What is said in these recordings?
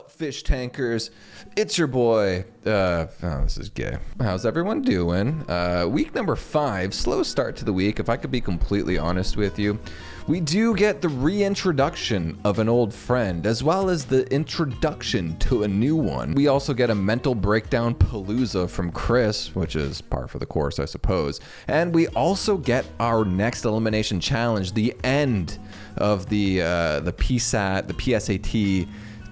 up, fish tankers? It's your boy. This is gay. How's everyone doing? Week number 5, slow start to the week. If I could be completely honest with you, we do get the reintroduction of an old friend, as well as the introduction to a new one. We also get a mental breakdown palooza from Chris, which is par for the course, I suppose. And we also get our next elimination challenge, the end of the PSAT, the PSAT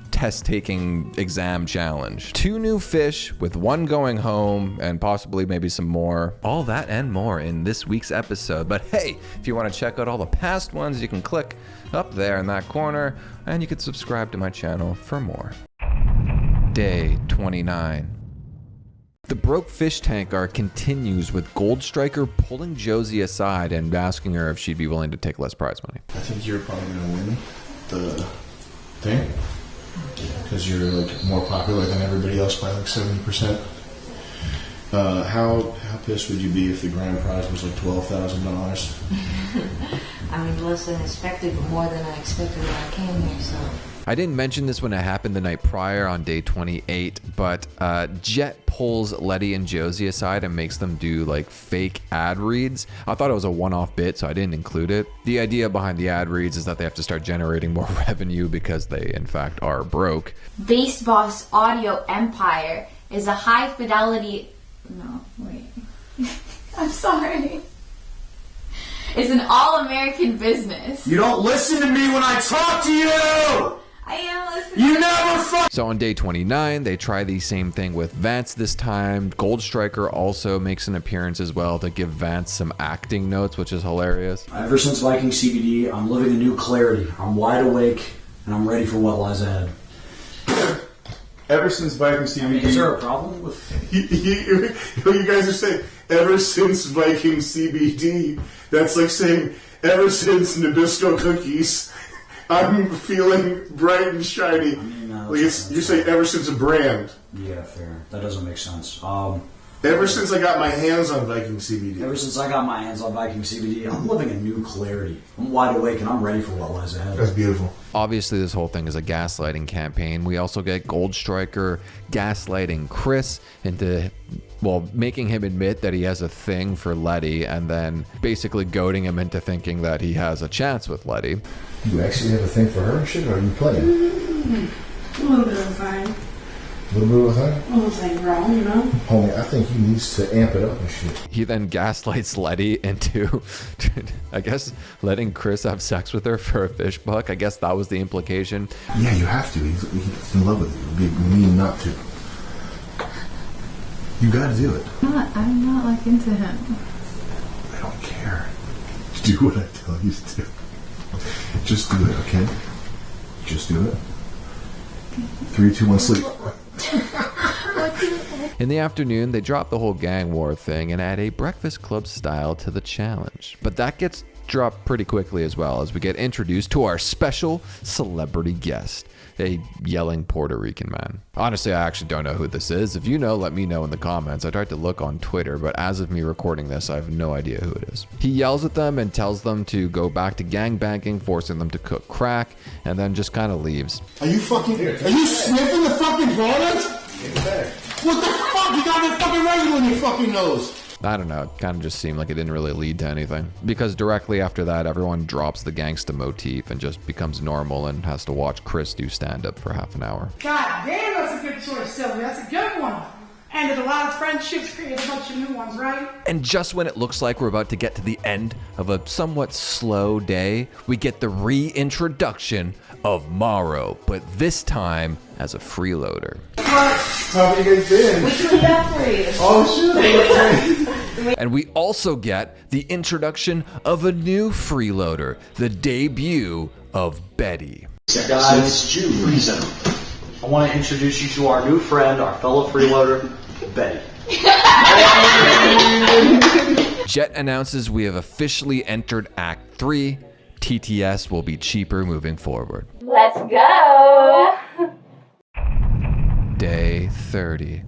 test-taking exam challenge. 2 new fish with 1 going home and possibly maybe some more. All that and more in this week's episode. But hey, if you want to check out all the past ones, you can click up there in that corner and you can subscribe to my channel for more. Day 29. The broke fish tank arc continues with Goldstriker pulling Josie aside and asking her if she'd be willing to take less prize money. I think you're probably going to win the thing because you're like more popular than everybody else by like 70%. How pissed would you be if the grand prize was like $12,000? I mean, less than expected, but more than I expected when I came here, so... I didn't mention this when it happened the night prior on day 28, but Jet pulls Letty and Josie aside and makes them do like fake ad reads. I thought it was a one-off bit, so I didn't include it. The idea behind the ad reads is that they have to start generating more revenue because they, in fact, are broke. Bass Boss Audio Empire is a high fidelity... No, wait. I'm sorry. It's an all-American business. You don't listen to me when I talk to you! I am listening. You never fuck. So on day 29, they try the same thing with Vance this time. Goldstriker also makes an appearance as well to give Vance some acting notes, which is hilarious. Ever since Viking CBD, I'm living a new clarity. I'm wide awake, and I'm ready for what lies ahead. Ever since Viking CBD... Is there a problem with... you guys are saying, ever since Viking CBD, that's like saying, ever since Nabisco cookies, I'm feeling bright and shiny. I mean, like you're saying ever since a brand. Yeah, fair. That doesn't make sense. Ever since I got my hands on Viking CBD. Ever since I got my hands on Viking CBD, I'm living a new clarity. I'm wide awake and I'm ready for what lies ahead. That's beautiful. Obviously, this whole thing is a gaslighting campaign. We also get Goldstriker gaslighting Chris into, well, making him admit that he has a thing for Letty and then basically goading him into thinking that he has a chance with Letty. You actually have a thing for her? Shit, or are you playing? A little bit of fine. A little bit of that? Almost like wrong, you know? Homie, I think he needs to amp it up and shit. He then gaslights Letty into, I guess, letting Chris have sex with her for a fish buck. I guess that was the implication. Yeah, you have to. He's in love with you. It'd be mean not to. You gotta do it. I'm not like into him. I don't care. Do what I tell you to do. Just do it, okay? Just do it. 3, 2, 1, sleep. In the afternoon, they drop the whole gang war thing and add a Breakfast Club style to the challenge. But that gets dropped pretty quickly as well as we get introduced to our special celebrity guest, a yelling Puerto Rican man. Honestly, I actually don't know who this is. If you know, let me know in the comments. I tried to look on Twitter, but as of me recording this, I have no idea who it is. He yells at them and tells them to go back to gangbanging, forcing them to cook crack, and then just kind of leaves. Are you fucking... Are you sniffing the fucking product? What the fuck? You got that fucking residue in your fucking nose. I don't know, it kind of just seemed like it didn't really lead to anything. Because directly after that, everyone drops the gangsta motif and just becomes normal and has to watch Chris do stand-up for half an hour. God damn, that's a good choice, Sylvia. That's a good one. Ended a lot of friendships, created a bunch of new ones, right? And just when it looks like we're about to get to the end of a somewhat slow day, we get the reintroduction of Mauro, but this time as a freeloader. What? How have you guys been? We cleaned up for you. Oh shit. And we also get the introduction of a new freeloader, the debut of Betty. Guys, I want to introduce you to our new friend, our fellow freeloader, Betty. Jet announces we have officially entered Act 3. TTS will be cheaper moving forward. Let's go! Day 30.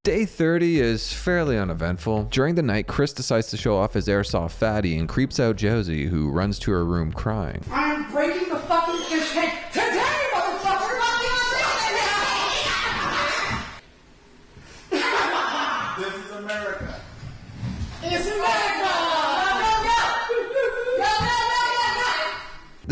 Day 30 is fairly uneventful. During the night, Chris decides to show off his airsoftfatty and creeps out Josie, who runs to her room crying. I'm breaking the fucking fish tank today, motherfucker!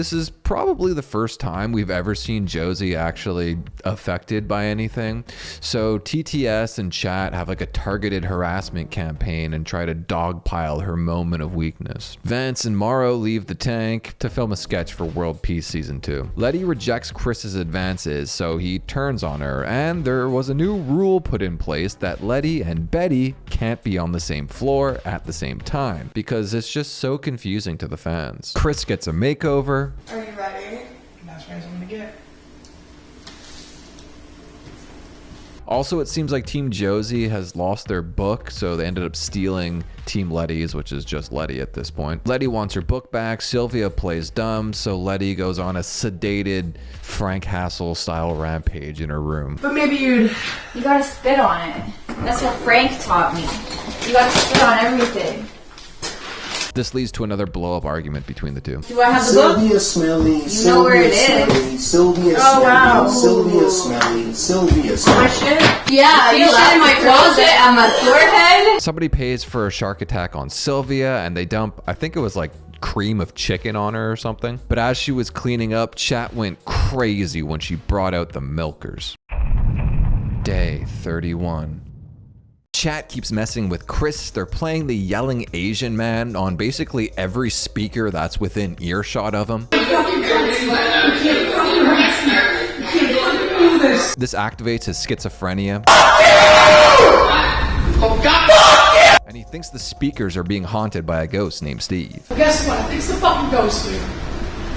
This is probably the first time we've ever seen Josie actually affected by anything. So TTS and chat have like a targeted harassment campaign and try to dogpile her moment of weakness. Vance and Mauro leave the tank to film a sketch for World Peace Season 2. Letty rejects Chris's advances, so he turns on her, and there was a new rule put in place that Letty and Betty can't be on the same floor at the same time, because it's just so confusing to the fans. Chris gets a makeover. Are you ready? That's what I'm gonna get. Also, it seems like Team Josie has lost their book, so they ended up stealing Team Letty's, which is just Letty at this point. Letty wants her book back. Sylvia plays dumb, so Letty goes on a sedated Frank Hassel style rampage in her room. But maybe you gotta spit on it. That's what Frank taught me. You gotta spit on everything. This leads to another blow-up argument between the two. Do I have the book? Sylvia smelly, You know where it is. smelly, Sylvia Oh, smelly, wow. Sylvia smelly, Sylvia My smelly. shit? Yeah, you shit in my closet on my forehead. Somebody pays for a shark attack on Sylvia, and they dump, I think it was like cream of chicken on her or something. But as she was cleaning up, chat went crazy when she brought out the milkers. Day 31. Chat keeps messing with Chris. They're playing the yelling Asian man on basically every speaker that's within earshot of him. This activates his schizophrenia. And he thinks the speakers are being haunted by a ghost named Steve. Well, guess what? I think it's the fucking ghost, dude.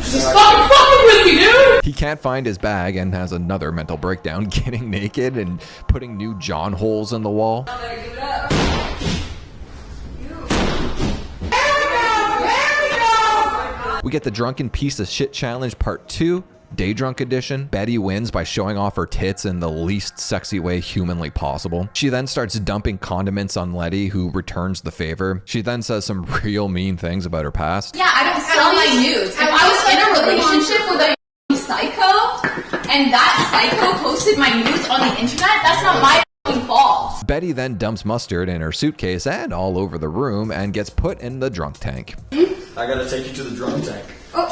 She's just fucking with me, dude! He can't find his bag and has another mental breakdown, getting naked and putting new John holes in the wall. We get the drunken piece of shit challenge part 2, day drunk edition. Betty wins by showing off her tits in the least sexy way humanly possible. She then starts dumping condiments on Letty, who returns the favor. She then says some real mean things about her past. Yeah, I don't sell my nudes. If I was in a relationship with a psycho and that psycho posted my nudes on the internet, that's not my fucking fault. Betty then dumps mustard in her suitcase and all over the room and gets put in the drunk tank. I gotta take you to the drunk tank. Oh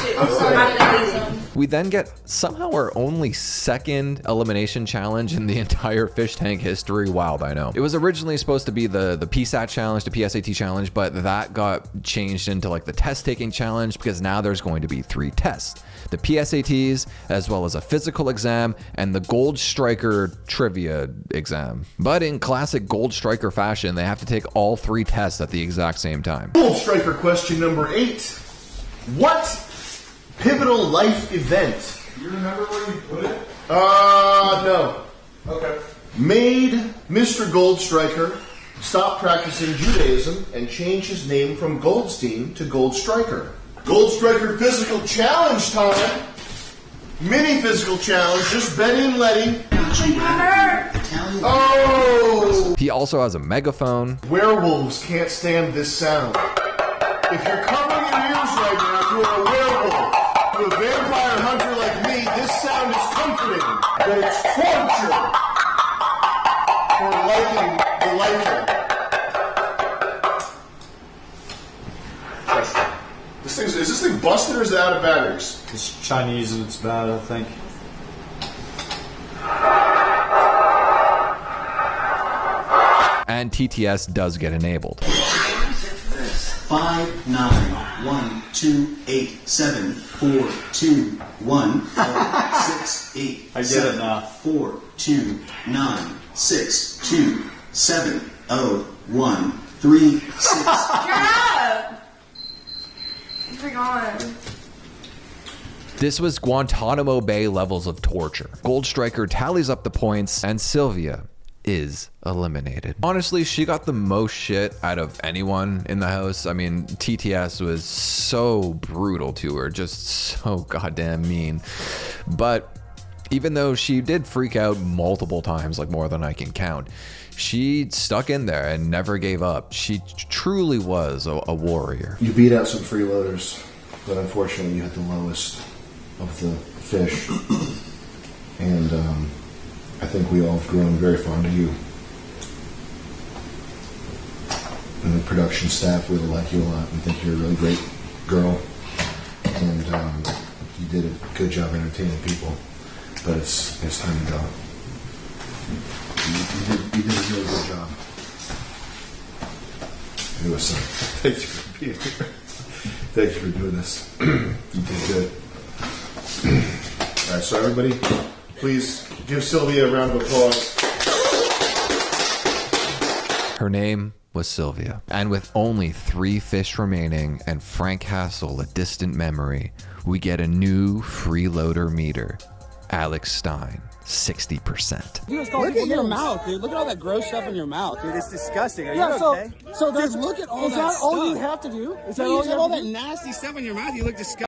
shit. I'm sorry. We then get somehow our only second elimination challenge in the entire fish tank history. Wild, I know. It was originally supposed to be the PSAT challenge, the PSAT challenge, but that got changed into like the test taking challenge because now there's going to be 3 tests. The PSATs, as well as a physical exam, and the Goldstriker trivia exam. But in classic Goldstriker fashion, they have to take all 3 tests at the exact same time. Goldstriker question number 8. What pivotal life event? You remember where you put it? No. Okay. Made Mr. Goldstriker stop practicing Judaism and change his name from Goldstein to Goldstriker. Goldstriker physical challenge time. Mini physical challenge, just Betty and Letty. Oh! He also has a megaphone. Werewolves can't stand this sound. If you're covering your ears right now, you are a werewolf. To a vampire hunter like me, this sound is comforting, but it's torture for liking the liker. Is this thing busted or is it out of batteries? It's Chinese and it's bad, I think. And TTS does get enabled. 5 9 1 2 8 7 4 2 1 6 8 I get it 7 now. 4 2 9 6 2 7 0 1 3 6. This was Guantanamo Bay levels of torture. Goldstriker tallies up the points, and Sylvia is eliminated. Honestly, she got the most shit out of anyone in the house. I mean, TTS was so brutal to her, just so goddamn mean. But even though she did freak out multiple times, like more than I can count, she stuck in there and never gave up. She truly was a warrior. You beat out some freeloaders, but unfortunately you had the lowest of the fish. And I think we all have grown very fond of you. And the production staff really like you a lot and think you're a really great girl. And you did a good job entertaining people, but it's time to go. You did a really good job. Anyway, son, thank you for being here. Thank you for doing this. You did good. All right, so everybody, please give Sylvia a round of applause. Her name was Sylvia. And with only 3 fish remaining and Frank Hassel a distant memory, we get a new freeloader meter. Alex Stein, 60%. Look at your mouth, dude. Look at all that gross stuff in your mouth, dude. It's disgusting. Are you okay? So Just look at all that stuff. Is that all you have to do? Is that all that nasty stuff in your mouth? You look disgusting.